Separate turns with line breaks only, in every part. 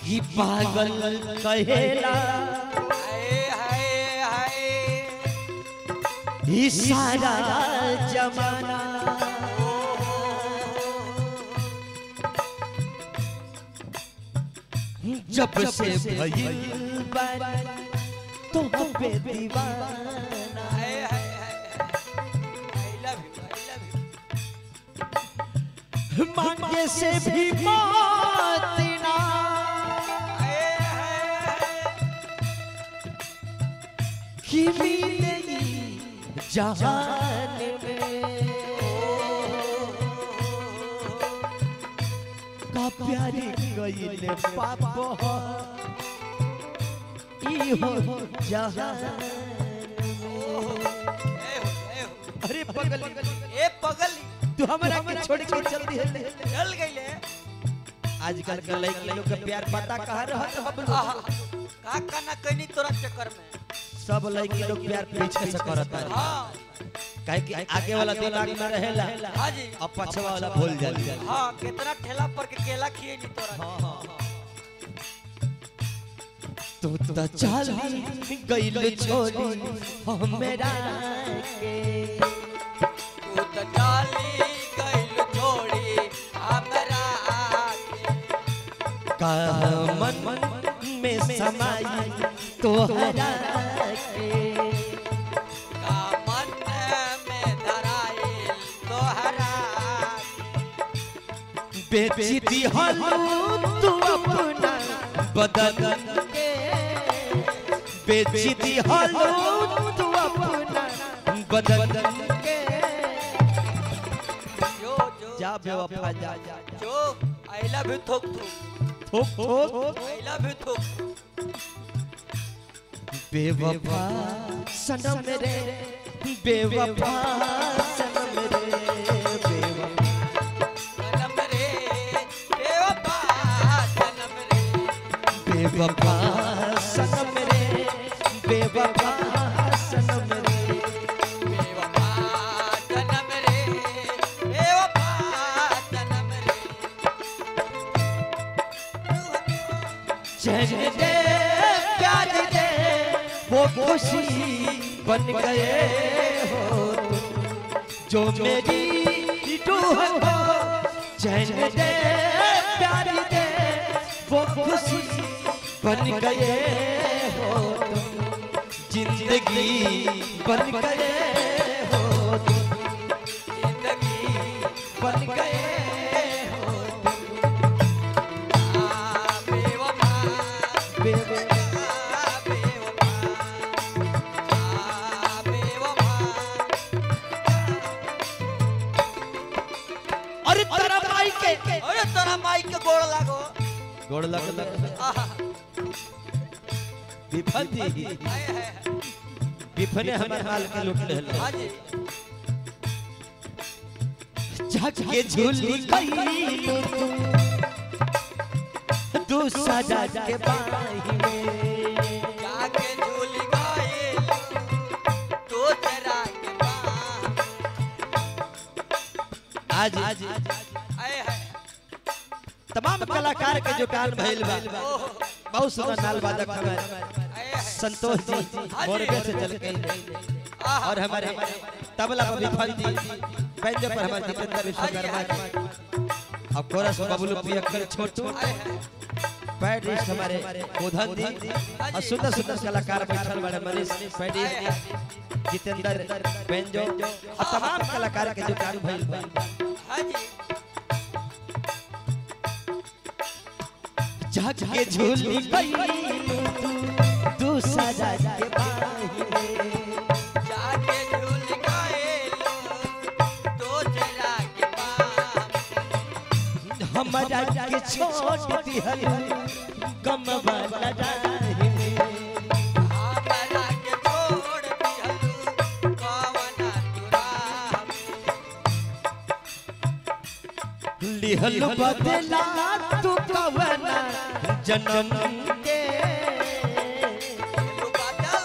ये पागल कहेला ये सारा जमाना जब से भइल तो पे दीवाना मांगे से भी मौत ना कि मिलेगी जहान में का प्यारी गईले पाप इहो जहान। अरे पगल
ए पगल
तू हमरा के छोड़ के चल दी है
चल गईले।
आजकल के लड़की लोग का प्यार पता कहां रहत बबलू
का ना कनी तोरा चक्कर में
सब लड़की लोग प्यार पीछे से करता है।
हां
काहे कि आगे वाला दिमाग में रहेला
हां जी
और पछवा वाला भूल जाली।
हां कितना ठेला पर के केला खिए नी तोरा।
हां तू तो चल गइल छोड़ी हमरा के
तू तो डाली गइल छोड़ी हमरा के
का मन में समाई तोहरा के
का मन में धराई तोहरा
बेची दी हलू तू अपना बदन के बेची दी हलू तू अपना बदन के
जो जो
जा बेवफा जा
जो आई लव यू थोक
थोक थोक
आई लव यू थोक
बेवफा सनम रे बेवफा सनम रे
सनम रे बेवफा सनम रे
बेवफा सनम रे बेवफा सनम रे
बेवफा सनम रे बेवफा सनम रे
चैन दे प्यार दे वो खुशी बन गए हो जो मेरी रूह हो चैन दे प्यार दे वो खुशी बन गए हो जिंदगी बन गए हो
जिंदगी
बन गए हो
बेवफा
बेवफा
बेवफा बेवफा
अरे तेरा माई के
अरे तोरा माई के गोड़ लागो
गोड़ लग
आहा
विफल दी
हाय हाय
विफने हमारे हाल के लूट ले
हां जी
जग के झूली गई तू सजा के बाही में
जाके झूल गए तो तेरा के बाह
आज
हाय हाय
तमाम कलाकार के जो कान भइल बा बहुत सुंदर नाल वादक हमारे संतोष जी मोरबे से चल के और हमारे तबला पर विफल जी बैंजो पर हमारे जितेंद्र विश्वकर्मा जी और कोरस बबलू पियक्कर छोटू पैडिस्ट हमारे गोधन जी और सुंदर सुंदर कलाकार बैठल बड़े मनीष पैडिस्ट जितेंद्र बैंजो और तमाम कलाकार के जो कान भइल बा
हां जी
जग के झूली गई तू सजा के बाही में
जाके झूल गए तो तेरा के बाह
हमरा के छोड़ दिहल गम वाला राही में
हमरा के छोड़ दिहलू कवना तुरा
लिहल बदला तू कवना जन्म के
बदला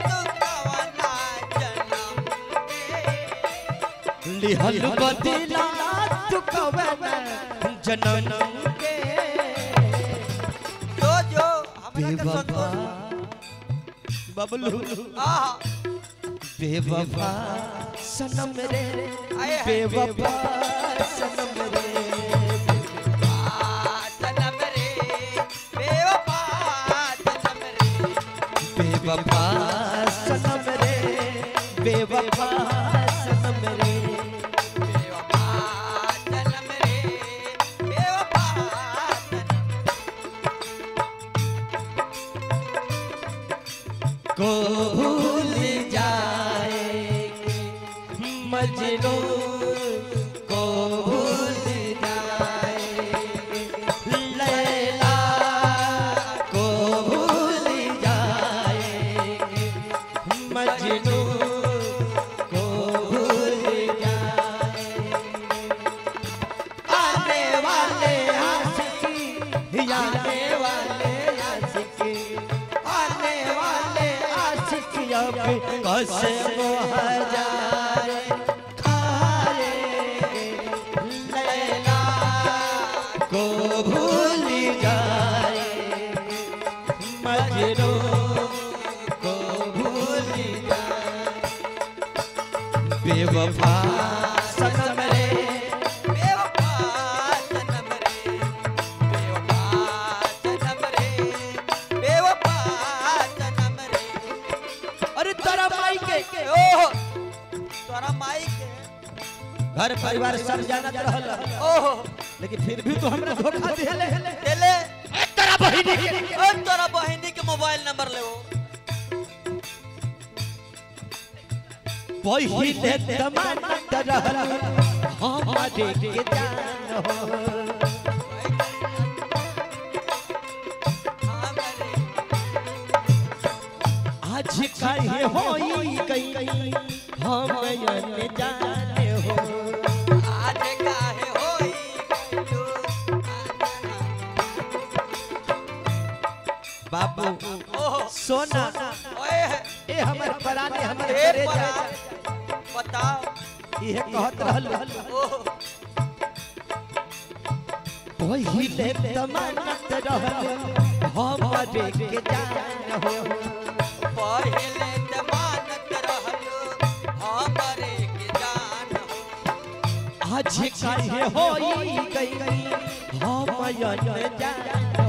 तो कवना जन्म के
लिहल बदला तू कवना जन्म के बेवफा बबलू बेवफा सनम रे बेवफा सनम रे
सनम रे बेवफा सनम रे
बेवफा सनम रे बेवफा सनम रे
बेवफा सनम रे बेवफा
को भूल जाएंगे मजनू को भूल जाएंगे लैला को भूल जाएंगे मजनू को भूल जाएंगे आने वाले आशिकी आने वाले आशिकी आने वाले आशिकियों पे कसम हजार खाएंगे लैला को भूल जाएंगे मजनू को भूल जाएंगे बेवफा सनम रे
बेवफा सनम रे बेवफा सनम रे बेवफा सनम रे
अरे तोरा माई के
ओह तोरा माई के
घर परिवार सब जानत रहल
ओह
लेकिन फिर भी तो हमरा धोखा दिहले
देले
तेरा बहिनी के
ओ तोरा बहिनी के मोबाइल नंबर ले वो
पहिले तमन्नत रहल हमारे के जान हो आज काहे होई गई हम अनजान हो
आज काहे होई गइलो
बाबू
ओह
सोना
ओए
ए हमर पराने हमर
ए
करे जा
परा बताओ
इहे कहत रहल
ओह
पहिले तमन्नत रहल हमारे के जान हो
पहिले जमानत रहलो हमरे के जान हो
आज काहे होई गई हम अनजान हो